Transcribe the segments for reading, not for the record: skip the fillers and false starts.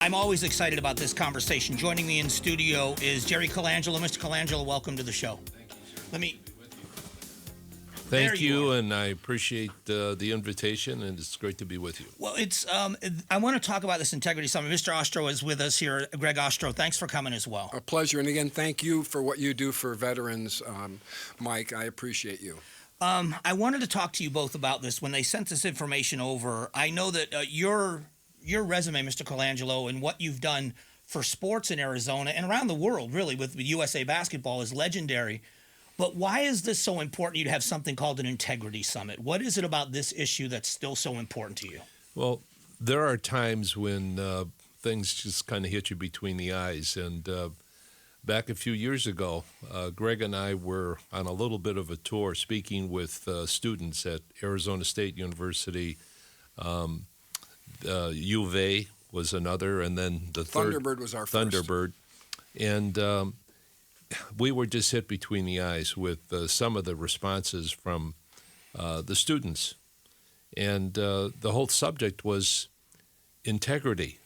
I'm always excited about this conversation. Joining me in studio is Jerry Colangelo. Mr. Colangelo, welcome to the show. Thank you, and I appreciate the invitation, and it's great to be with you. Well, I want to talk about this Integrity Summit. Mr. Ostro is with us here. Greg Ostro, thanks for coming as well. A pleasure, and again, thank you for what you do for veterans, Mike. I appreciate you. I wanted to talk to you both about this. When they sent this information over, I know that your resume, Mr. Colangelo, and what you've done for sports in Arizona and around the world, really, with USA Basketball is legendary. But why is this so important you to have something called an Integrity Summit? What is it about this issue that's still so important to you? Well, there are times when things just kind of hit you between the eyes. And back a few years ago, Greg and I were on a little bit of a tour speaking with students at Arizona State University. U of A was another, and then the third. Thunderbird was our first. Thunderbird. And we were just hit between the eyes with some of the responses from the students. And the whole subject was integrity.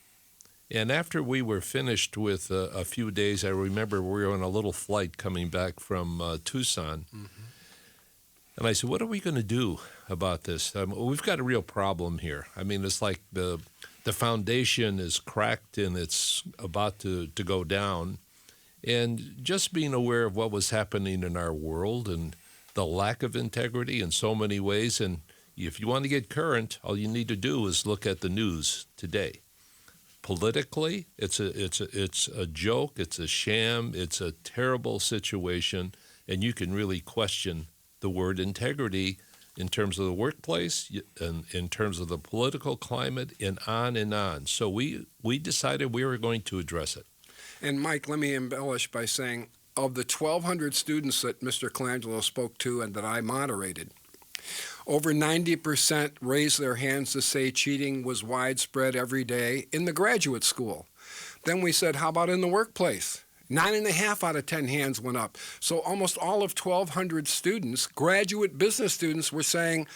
And after we were finished with a few days, I remember we were on a little flight coming back from Tucson. Mm-hmm. And I said, what are we going to do about this? We've got a real problem here. I mean, it's like the foundation is cracked and it's about to go down. And just being aware of what was happening in our world and the lack of integrity in so many ways. And if you want to get current, all you need to do is look at the news today. Politically, it's a joke, it's a sham, it's a terrible situation, and you can really question the word integrity in terms of the workplace and in terms of the political climate and on and on. So we decided we were going to address it. And Mike, let me embellish by saying, of the 1,200 students that Mr. Colangelo spoke to and that I moderated, over 90% raised their hands to say cheating was widespread every day in the graduate school. Then we said, how about in the workplace? 9.5 out of 10 hands went up. So almost all of 1,200 students, graduate business students, were saying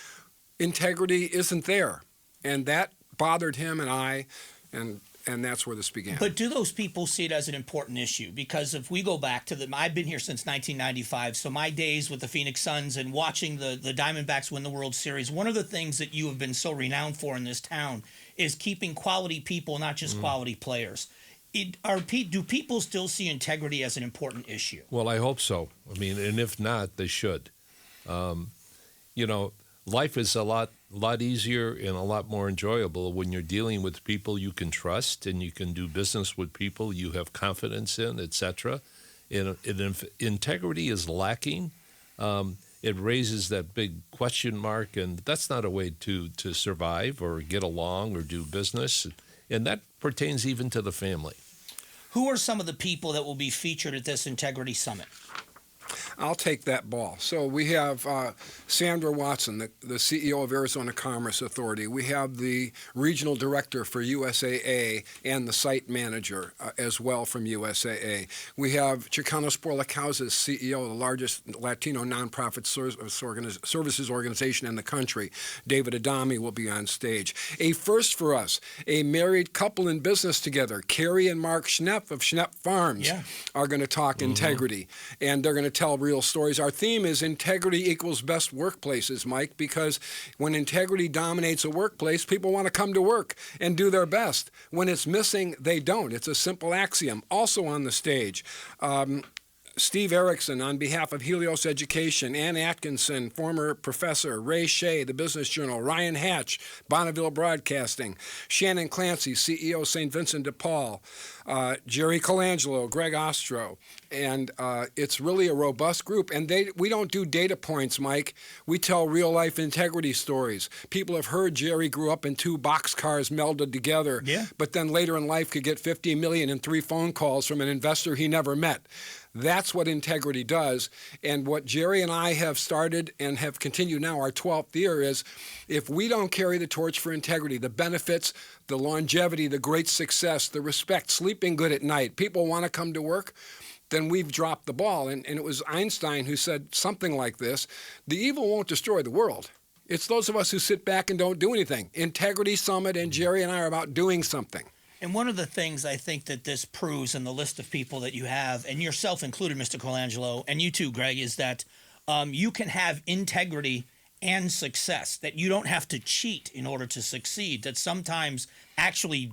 integrity isn't there. And that bothered him and I, and that's where this began. But do those people see it as an important issue? Because if we go back to I've been here since 1995, so my days with the Phoenix Suns and watching the Diamondbacks win the World Series, one of the things that you have been so renowned for in this town is keeping quality people, not just quality players. Do people still see integrity as an important issue? Well, I hope so. I mean, and if not, they should. Life is a lot easier and a lot more enjoyable when you're dealing with people you can trust and you can do business with people you have confidence in, etc. And if integrity is lacking, it raises that big question mark, and that's not a way to survive or get along or do business. And that pertains even to the family. Who are some of the people that will be featured at this Integrity Summit? I'll take that ball. So we have Sandra Watson, the CEO of Arizona Commerce Authority. We have the regional director for USAA and the site manager as well from USAA. We have Chicanos por la Causa's CEO, the largest Latino nonprofit services organization in the country. David Adami will be on stage. A first for us, a married couple in business together, Carrie and Mark Schnepp of Schnepp Farms, are going to talk integrity, and they're going to tell real stories. Our theme is integrity equals best workplaces, Mike, because when integrity dominates a workplace, people want to come to work and do their best. When it's missing, they don't. It's a simple axiom. Also on the stage, Steve Erickson on behalf of Helios Education, Ann Atkinson, former professor, Ray Shea, the Business Journal, Ryan Hatch, Bonneville Broadcasting, Shannon Clancy, CEO, St. Vincent de Paul, Jerry Colangelo, Greg Ostro, and it's really a robust group. And we don't do data points, Mike. We tell real-life integrity stories. People have heard Jerry grew up in 2 boxcars melded together, but then later in life could get $50 million in 3 phone calls from an investor he never met. That's what integrity does. And what Jerry and I have started and have continued now, our 12th year, is if we don't carry the torch for integrity, the benefits, the longevity, the great success, the respect, sleeping good at night, people want to come to work, then we've dropped the ball. And it was Einstein who said something like this: the evil won't destroy the world. It's those of us who sit back and don't do anything. Integrity Summit and Jerry and I are about doing something. And one of the things I think that this proves in the list of people that you have, and yourself included, Mr. Colangelo, and you too, Greg, is that you can have integrity and success, that you don't have to cheat in order to succeed, that sometimes actually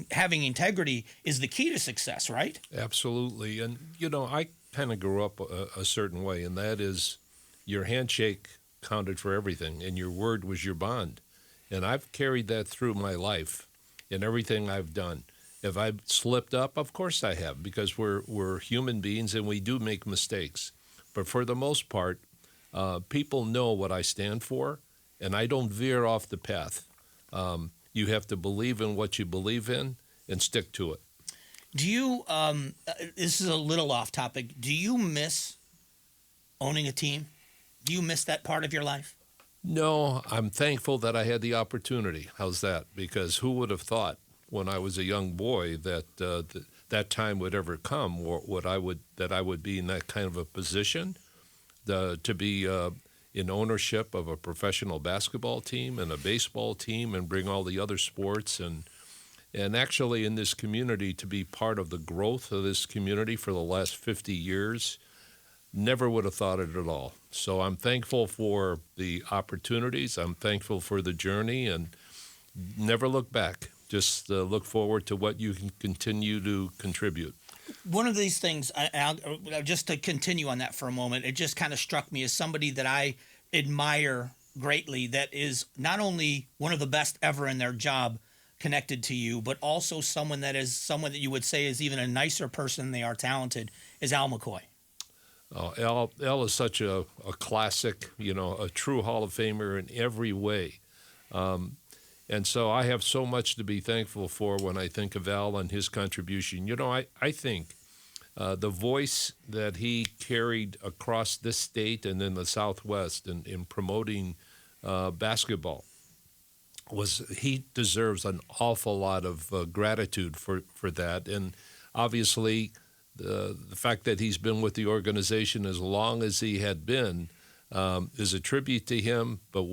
having integrity is the key to success, right? Absolutely. And, I kind of grew up a certain way, and that is your handshake counted for everything, and your word was your bond. And I've carried that through my life in everything I've done. If I've slipped up, of course I have, because we're human beings and we do make mistakes. But for the most part, people know what I stand for, and I don't veer off the path. You have to believe in what you believe in and stick to it. Do you, this is a little off topic, do you miss owning a team? Do you miss that part of your life? No, I'm thankful that I had the opportunity. How's that? Because who would have thought when I was a young boy that that time would ever come, or that I would be in that kind of a position, to be in ownership of a professional basketball team and a baseball team, and bring all the other sports, and actually in this community to be part of the growth of this community for the last 50 years. Never would have thought it at all. So I'm thankful for the opportunities. I'm thankful for the journey, and never look back. Just look forward to what you can continue to contribute. One of these things, just to continue on that for a moment, it just kind of struck me as somebody that I admire greatly, that is not only one of the best ever in their job connected to you, but also someone that you would say is even a nicer person than they are talented, is Al McCoy. Al is such a classic, a true Hall of Famer in every way. And so I have so much to be thankful for when I think of Al and his contribution. I think the voice that he carried across this state and in the Southwest in promoting basketball he deserves an awful lot of gratitude for that. And obviously, the fact that he's been with the organization as long as he had been is a tribute to him, but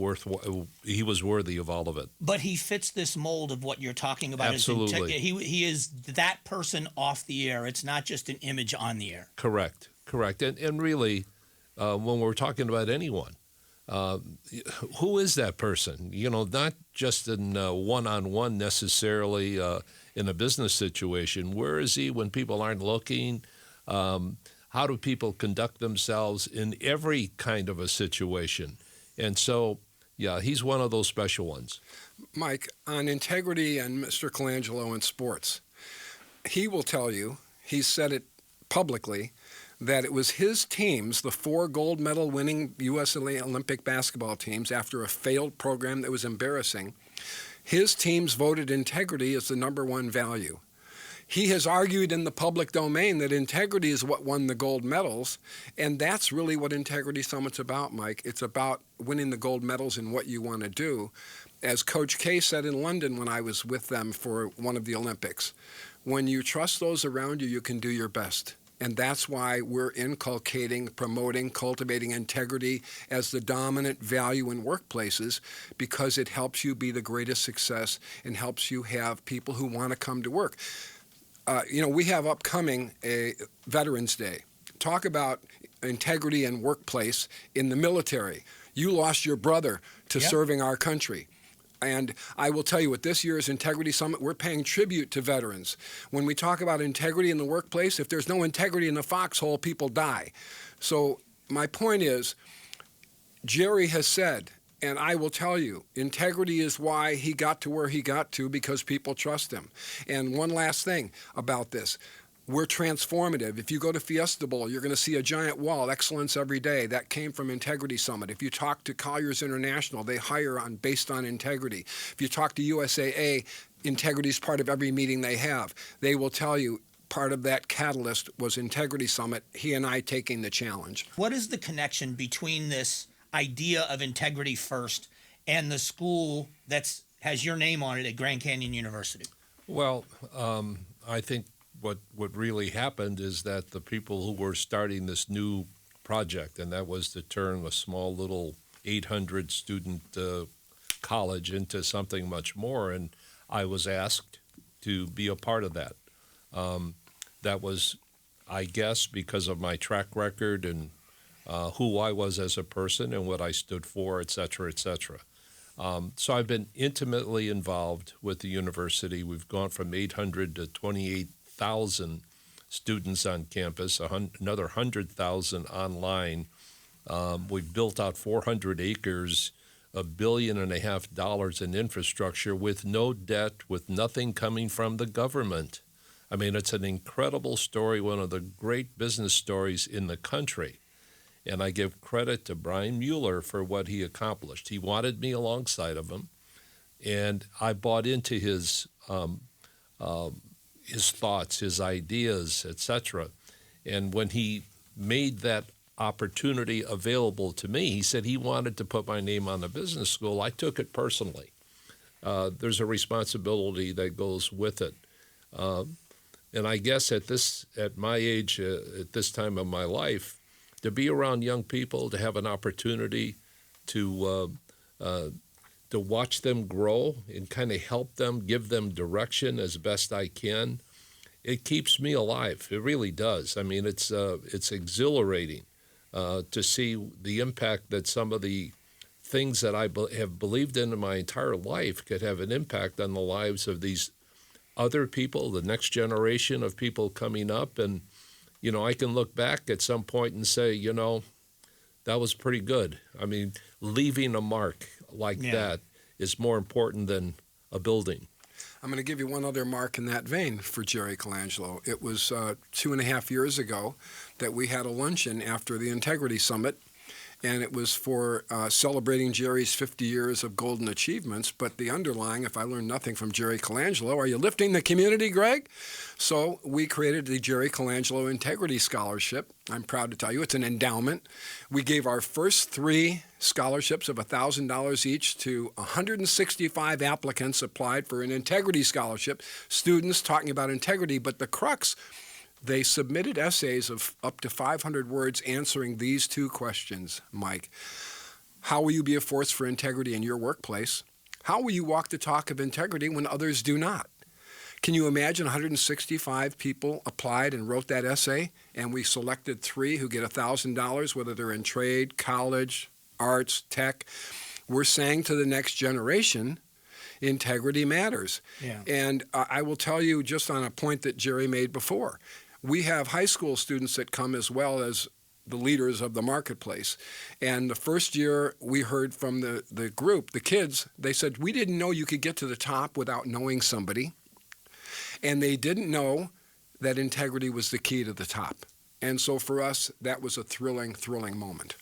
he was worthy of all of it. But he fits this mold of what you're talking about. Absolutely. He is that person off the air. It's not just an image on the air. Correct. And really, when we're talking about anyone, who is that person? Not just in one-on-one necessarily in a business situation. Where is he when people aren't looking? How do people conduct themselves in every kind of a situation? And so, yeah, he's one of those special ones. Mike, on integrity and Mr. Colangelo in sports, he will tell you, he said it publicly, that it was his teams, the 4 gold medal winning U.S. Olympic basketball teams, after a failed program that was embarrassing, his teams voted integrity as the number one value. He has argued in the public domain that integrity is what won the gold medals, and that's really what Integrity Summit's about, Mike. It's about winning the gold medals in what you want to do. As Coach K said in London when I was with them for one of the Olympics, when you trust those around you, you can do your best. And that's why we're inculcating, promoting, cultivating integrity as the dominant value in workplaces, because it helps you be the greatest success and helps you have people who want to come to work. We have upcoming a Veterans Day. Talk about integrity and workplace in the military. You lost your brother to serving our country. And I will tell you, at this year's Integrity Summit, we're paying tribute to veterans. When we talk about integrity in the workplace, if there's no integrity in the foxhole, people die. So my point is, Jerry has said, and I will tell you, integrity is why he got to where he got to, because people trust him. And one last thing about this. We're transformative. If you go to Fiesta Bowl, you're going to see a giant wall, excellence every day. That came from Integrity Summit. If you talk to Colliers International, they hire based on integrity. If you talk to USAA, integrity is part of every meeting they have. They will tell you part of that catalyst was Integrity Summit, he and I taking the challenge. What is the connection between this idea of integrity first and the school that has your name on it at Grand Canyon University? Well, I think what really happened is that the people who were starting this new project, and that was to turn a small little 800-student college into something much more, and I was asked to be a part of that. That was, I guess, because of my track record and who I was as a person and what I stood for, et cetera, et cetera. So I've been intimately involved with the university. We've gone from 800 to 28,000 students on campus, another 100,000 online. We've built out 400 acres, $1.5 billion in infrastructure with no debt, with nothing coming from the government. I mean, it's an incredible story, one of the great business stories in the country. And I give credit to Brian Mueller for what he accomplished. He wanted me alongside of him, and I bought into his thoughts, his ideas, etc. And when he made that opportunity available to me, he said he wanted to put my name on the business school. I took it personally. There's a responsibility that goes with it. And I guess at my age, at this time of my life, to be around young people, to have an opportunity to watch them grow and kind of help them, give them direction as best I can, it keeps me alive. It really does. I mean, it's exhilarating to see the impact that some of the things that I have believed in my entire life could have an impact on the lives of these other people, the next generation of people coming up. And I can look back at some point and say, that was pretty good. I mean, leaving a mark like that is more important than a building. I'm going to give you one other mark in that vein for Jerry Colangelo. It was 2.5 years ago that we had a luncheon after the Integrity Summit, and it was for celebrating Jerry's 50 years of golden achievements. But the underlying, if I learned nothing from Jerry Colangelo, are you lifting the community, Greg? So we created the Jerry Colangelo Integrity Scholarship. I'm proud to tell you it's an endowment. We gave our first 3 scholarships of $1,000 each to 165 applicants applied for an integrity scholarship, students talking about integrity. But the crux, they submitted essays of up to 500 words answering these 2 questions, Mike. How will you be a force for integrity in your workplace? How will you walk the talk of integrity when others do not? Can you imagine 165 people applied and wrote that essay, and we selected 3 who get $1,000, whether they're in trade, college, arts, tech? We're saying to the next generation, integrity matters. Yeah. And I will tell you, just on a point that Jerry made before, we have high school students that come as well as the leaders of the marketplace. And the first year we heard from the group, the kids, they said, we didn't know you could get to the top without knowing somebody. And they didn't know that integrity was the key to the top. And so for us, that was a thrilling, thrilling moment.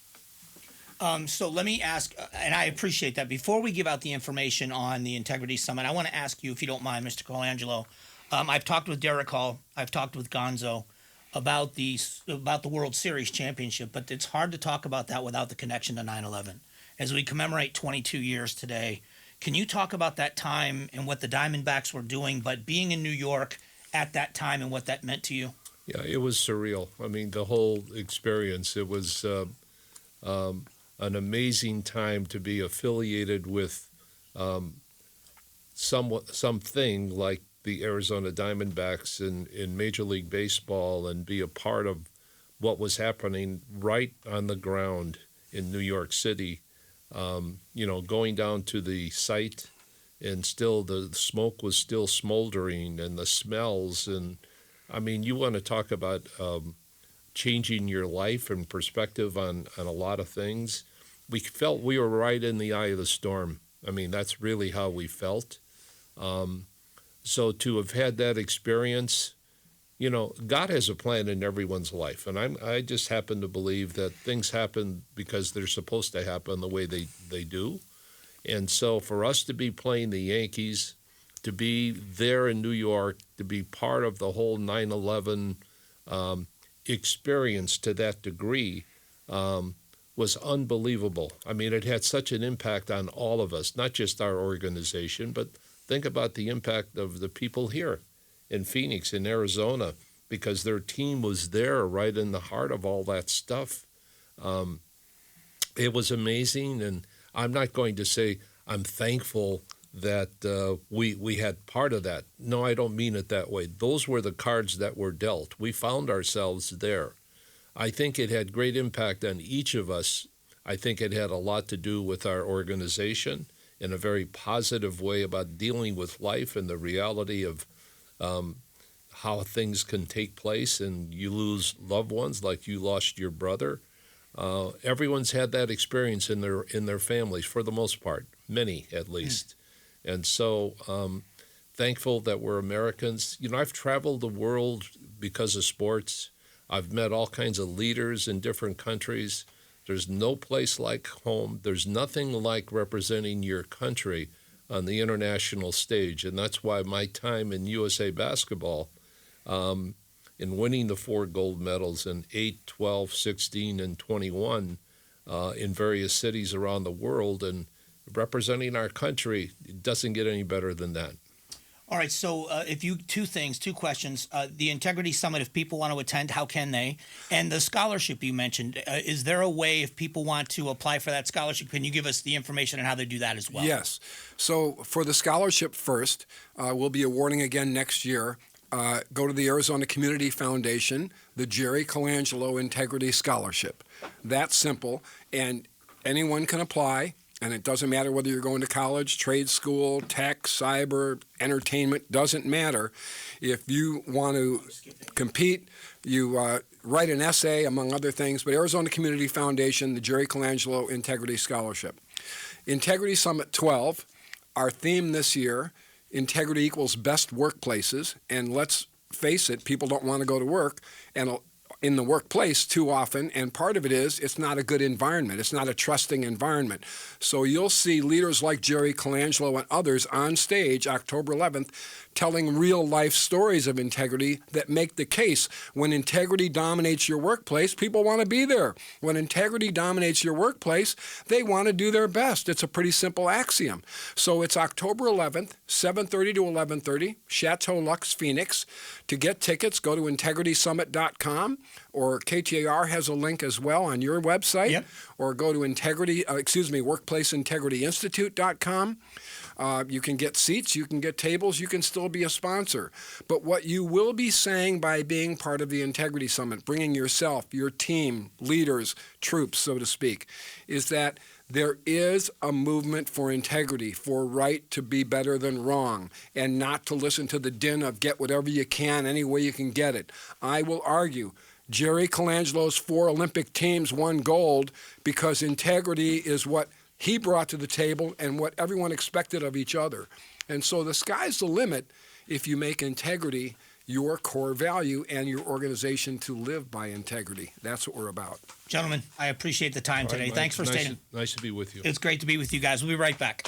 So let me ask, and I appreciate that. Before we give out the information on the Integrity Summit, I want to ask you, if you don't mind, Mr. Colangelo. I've talked with Derek Hall, I've talked with Gonzo about the World Series championship, but it's hard to talk about that without the connection to 9/11. As we commemorate 22 years today, can you talk about that time and what the Diamondbacks were doing, but being in New York at that time and what that meant to you? Yeah, it was surreal. I mean, the whole experience, it was an amazing time to be affiliated with something like the Arizona Diamondbacks in Major League Baseball and be a part of what was happening right on the ground in New York City. Going down to the site, and still the smoke was still smoldering, and the smells, and I mean, you want to talk about changing your life and perspective on a lot of things. We felt we were right in the eye of the storm. I mean, that's really how we felt. So to have had that experience, God has a plan in everyone's life, and I just happen to believe that things happen because they're supposed to happen the way they do. And so for us to be playing the Yankees, to be there in New York, to be part of the whole 9/11 experience to that degree was unbelievable. I mean, it had such an impact on all of us, not just our organization, but think about the impact of the people here in Phoenix, in Arizona, because their team was there right in the heart of all that stuff. It was amazing, and I'm not going to say I'm thankful that we had part of that. No, I don't mean it that way. Those were the cards that were dealt. We found ourselves there. I think it had great impact on each of us. I think it had a lot to do with our organization in a very positive way about dealing with life and the reality of how things can take place, and you lose loved ones like you lost your brother. Everyone's had that experience in their families for the most part, many at least. And so thankful that we're Americans. You know, I've traveled the world because of sports. I've met all kinds of leaders in different countries. There's no place like home. There's nothing like representing your country on the international stage. And that's why my time in USA basketball, in winning the 4 gold medals in 8, 12, 16, and 21 in various cities around the world and representing our country, it doesn't get any better than that. All right, so two questions. The Integrity Summit, if people want to attend, how can they? And the scholarship you mentioned, is there a way if people want to apply for that scholarship, can you give us the information on how they do that as well? Yes. So for the scholarship first, we'll be awarding again next year. Go to the Arizona Community Foundation, the Jerry Colangelo Integrity Scholarship. That's simple, and anyone can apply. And it doesn't matter whether you're going to college, trade school, tech, cyber, entertainment, doesn't matter. If you want to compete, you write an essay, among other things. But Arizona Community Foundation, the Jerry Colangelo Integrity Scholarship. Integrity Summit 12, our theme this year, integrity equals best workplaces. And let's face it, people don't want to go to work and in the workplace too often, and part of it is it's not a good environment. It's not a trusting environment. So you'll see leaders like Jerry Colangelo and others on stage October 11th telling real-life stories of integrity that make the case. When integrity dominates your workplace, people want to be there. When integrity dominates your workplace, they want to do their best. It's a pretty simple axiom. So it's October 11th, 7:30 to 11:30, Chateau Lux, Phoenix. To get tickets, go to integritysummit.com, or KTAR has a link as well on your website. Yep. Or go to workplaceintegrityinstitute.com. You can get seats, you can get tables, you can still be a sponsor. But what you will be saying by being part of the Integrity Summit, bringing yourself, your team, leaders, troops, so to speak, is that there is a movement for integrity, for right to be better than wrong, and not to listen to the din of get whatever you can, any way you can get it. I will argue Jerry Colangelo's 4 Olympic teams won gold because integrity is what he brought to the table and what everyone expected of each other. And so the sky's the limit if you make integrity your core value and your organization to live by integrity. That's what we're about. Gentlemen, I appreciate the time today. Mike, Thanks for staying. Nice to be with you. It's great to be with you guys. We'll be right back.